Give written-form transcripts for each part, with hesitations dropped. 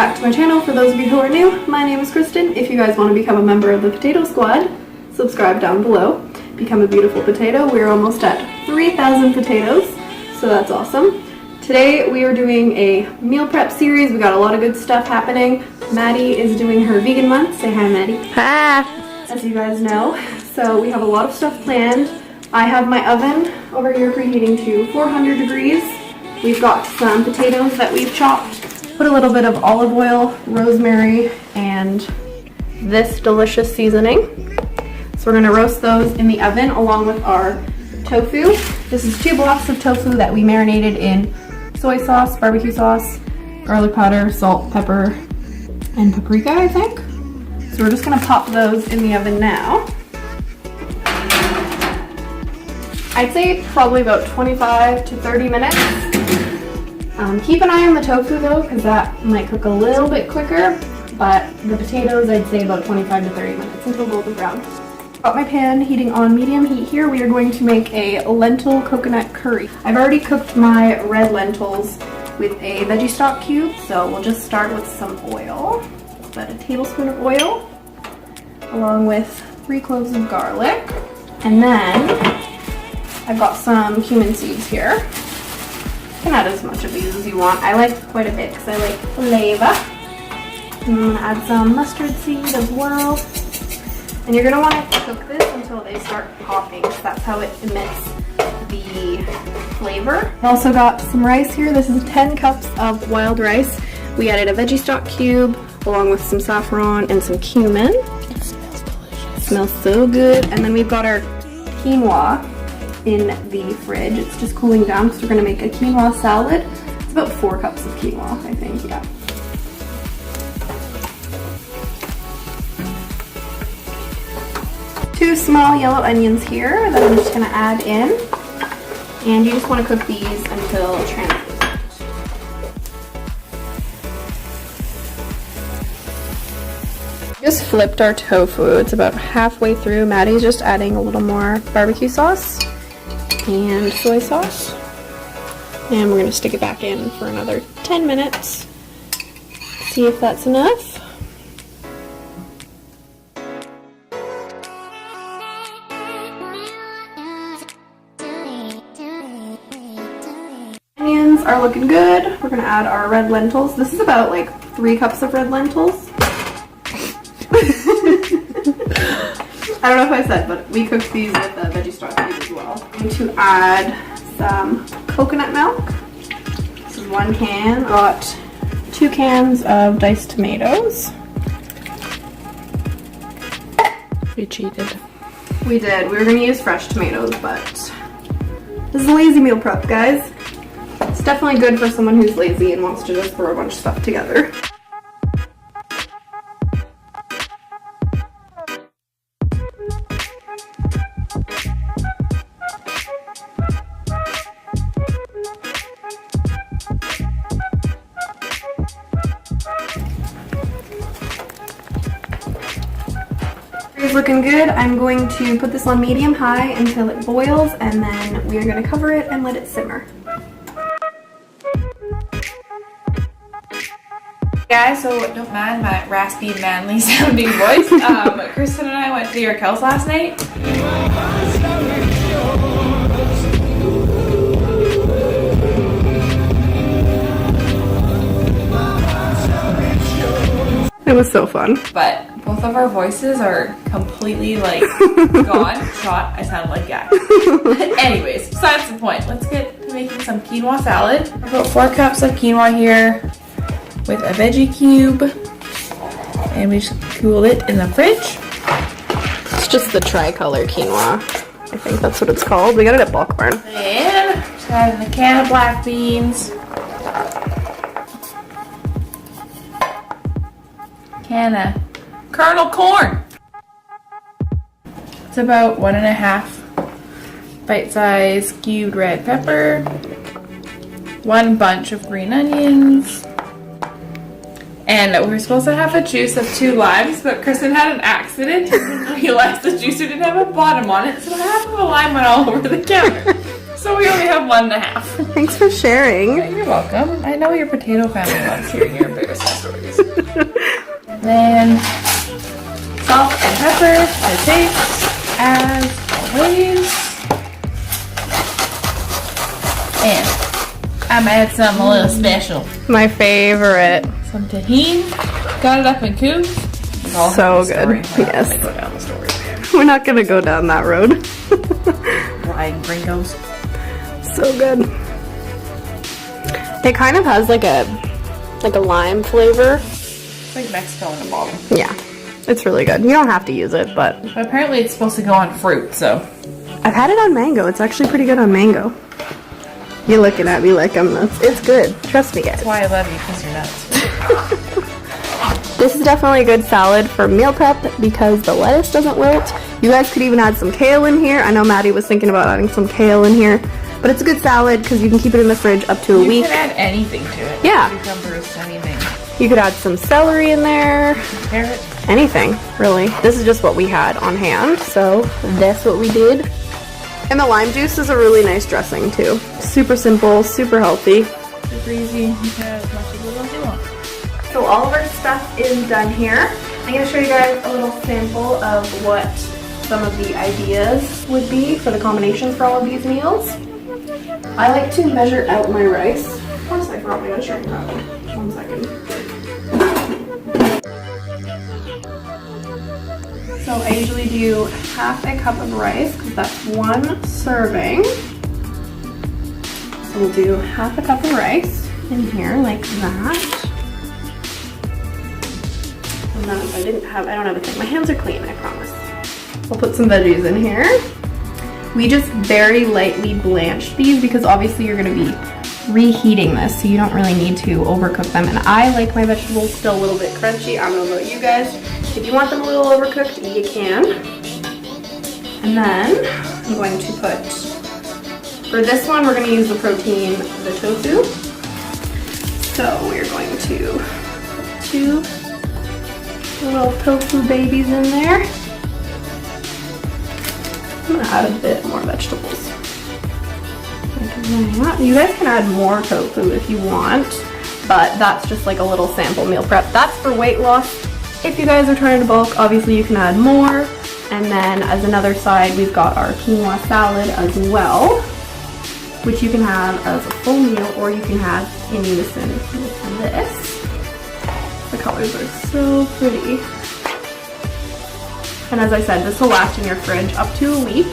back to my channel. For those of you who are new, my name is Kristen. If you guys want to become a member of the Potato Squad, subscribe down below. Become a beautiful potato. We're almost at 3,000 potatoes, so that's awesome. Today we are doing a meal prep series. We got a lot of good stuff happening. Maddie is doing her vegan month. Say hi, Maddie. Hi. As you guys know, so we have a lot of stuff planned. I have my oven over here preheating to 400 degrees. We've got some potatoes that we've chopped. Put a little bit of olive oil, rosemary, and this delicious seasoning. So we're gonna roast those in the oven along with our tofu. This is 2 blocks of tofu that we marinated in soy sauce, barbecue sauce, garlic powder, salt, pepper, and paprika, I think. So we're just gonna pop those in the oven now. I'd say probably about 25 to 30 minutes. Keep an eye on the tofu though, because that might cook a little bit quicker, but the potatoes I'd say about 25 to 30 minutes until golden brown. Got my pan heating on medium heat here. We are going to make a lentil coconut curry. I've already cooked my red lentils with a veggie stock cube, so we'll just start with some oil. About a tablespoon of oil, along with 3 cloves of garlic, and then I've got some cumin seeds here. You can add as much of these as you want. I like quite a bit because I like flavor. And I'm going to add some mustard seed as well. And you're going to want to cook this until they start popping, because that's how it emits the flavor. I've also got some rice here. This is 10 cups of wild rice. We added a veggie stock cube along with some saffron and some cumin. It smells delicious. It smells so good. And then we've got our quinoa in the fridge. It's just cooling down because we're going to make a quinoa salad. It's about 4 cups of quinoa, I think, yeah. Two small yellow onions here that I'm just going to add in. And you just want to cook these until translucent. Just flipped our tofu. It's about halfway through. Maddie's just adding a little more barbecue sauce and soy sauce, and we're going to stick it back in for another 10 minutes. See if that's enough. Onions are looking good. We're going to add our red lentils. This is about like 3 cups of red lentils. I don't know if I said, but we cooked these with a veggie stock cube as well. I'm going to add some coconut milk. This is 1 can. Got 2 cans of diced tomatoes. We cheated. We did. We were going to use fresh tomatoes, but this is a lazy meal prep, guys. It's definitely good for someone who's lazy and wants to just throw a bunch of stuff together. It's looking good. I'm going to put this on medium high until it boils, and then we are going to cover it and let it simmer. Guys, so don't mind my raspy, manly sounding voice. Kristen and I went to the Urquelles last night. It was so fun. But both of our voices are completely like gone, shot. I sound like yak. Anyways, besides the point, let's get to making some quinoa salad. I've got 4 cups of quinoa here with a veggie cube, and we just cool it in the fridge. It's just the tricolor quinoa. I think that's what it's called. We got it at Bulk Barn. And just add in a can of black beans, can of kernel corn. It's about 1.5 bite-sized cubed red pepper, 1 bunch of green onions, and we were supposed to have a juice of 2 limes, but Kristen had an accident and realized the juicer didn't have a bottom on it, so half of a lime went all over the counter. So we only have 1.5. Thanks for sharing. Yeah, you're welcome. I know your potato family loves hearing your embarrassing stories. Then salt and pepper to taste, as always. And I'm gonna add something a little special. My favorite. Some tahini. Got it up and cooked. So good. Yes. Go down the story. We're not gonna go down that road. Fried gringos. So good. It kind of has like a lime flavor. It's like Mexico in a bottle. Yeah, it's really good. You don't have to use it, but But apparently it's supposed to go on fruit, so. I've had it on mango. It's actually pretty good on mango. You're looking at me like I'm nuts. It's good. Trust me, guys. That's why I love you, because you're nuts. This is definitely a good salad for meal prep because the lettuce doesn't wilt. You guys could even add some kale in here. I know Maddie was thinking about adding some kale in here. But it's a good salad because you can keep it in the fridge up to a week. You can add anything to it. Yeah. Cucumbers, anything. You could add some celery in there. Carrots. Anything, really. This is just what we had on hand, so that's what we did. And the lime juice is a really nice dressing too. Super simple, super healthy. Super easy. You can add as much as little as you want. So all of our stuff is done here. I'm going to show you guys a little sample of what some of the ideas would be for the combinations for all of these meals. I like to measure out my rice. Of course I forgot my measuring cup. 1 second. So I usually do half a cup of rice because that's 1 serving. So we'll do half a cup of rice in here like that. And then if I don't have a thing. My hands are clean, I promise. We'll put some veggies in here. We just very lightly blanched these because obviously you're gonna be reheating this, so you don't really need to overcook them. And I like my vegetables still a little bit crunchy. I don't know about you guys. If you want them a little overcooked, you can. And then I'm going to put, for this one, we're gonna use the protein, the tofu. So we're going to put 2 little tofu babies in there. I'm gonna add a bit more vegetables. Like that. You guys can add more tofu if you want, but that's just like a little sample meal prep. That's for weight loss. If you guys are trying to bulk, obviously you can add more. And then as another side, we've got our quinoa salad as well, which you can have as a full meal or you can have in unison with this. The colors are so pretty. And as I said, this will last in your fridge up to a week.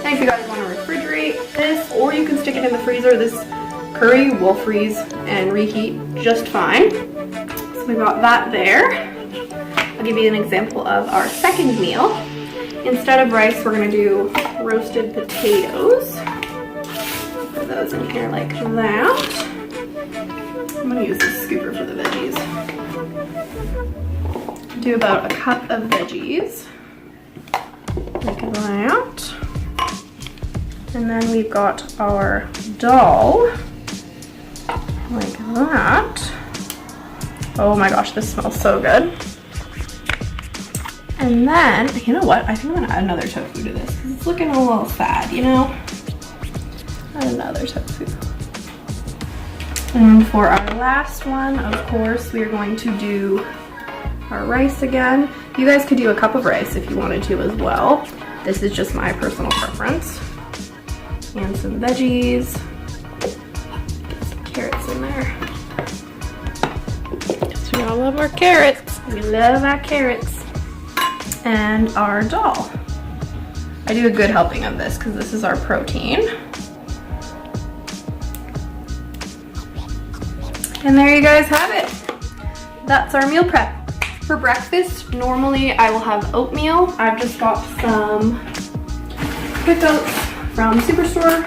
And if you guys want to refrigerate this, or you can stick it in the freezer, this curry will freeze and reheat just fine. So we got that there. I'll give you an example of our second meal. Instead of rice, we're gonna do roasted potatoes. Put those in here like that. I'm gonna use this scooper for the veggies. Do about a cup of veggies, like that. And then we've got our dal, like that. Oh my gosh, this smells so good. And then, you know what? I think I'm gonna add another tofu to this because it's looking a little sad, you know? Add another tofu. And for our last one, of course, we are going to do our rice again. You guys could do a cup of rice if you wanted to as well. This is just my personal preference. And some veggies. Get some carrots in there. Yes, we all love our carrots. We love our carrots. And our dal. I do a good helping of this because this is our protein. And there you guys have it. That's our meal prep. For breakfast, normally I will have oatmeal. I've just got some quick oats from Superstore.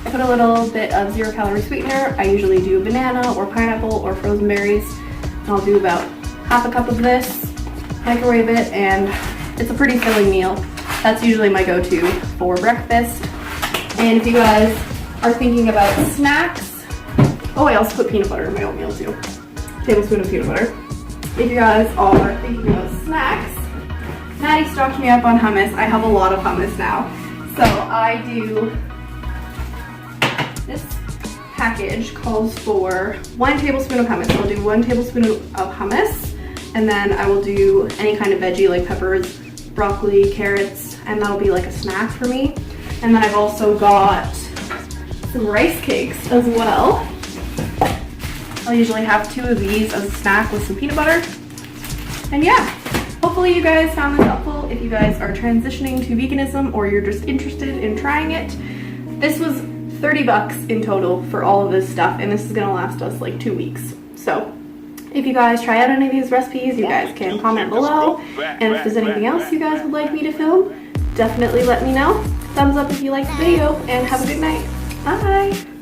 I put a little bit of 0-calorie sweetener. I usually do banana or pineapple or frozen berries. And I'll do about half a cup of this, microwave it, and it's a pretty filling meal. That's usually my go-to for breakfast. And if you guys are thinking about snacks, oh, I also put peanut butter in my oatmeal too. Tablespoon of peanut butter. If you guys are thinking about snacks, Maddie stocked me up on hummus. I have a lot of hummus now. So I do package calls for 1 tablespoon of hummus. I'll do 1 tablespoon of hummus, and then I will do any kind of veggie like peppers, broccoli, carrots, and that'll be like a snack for me. And then I've also got some rice cakes as well. I'll usually have 2 of these as a snack with some peanut butter. And yeah, hopefully you guys found this helpful if you guys are transitioning to veganism or you're just interested in trying it. This was 30 bucks in total for all of this stuff, and this is gonna last us like 2 weeks. So if you guys try out any of these recipes, you guys can comment below. And if there's anything else you guys would like me to film, definitely let me know. Thumbs up if you liked the video, and have a good night. Bye!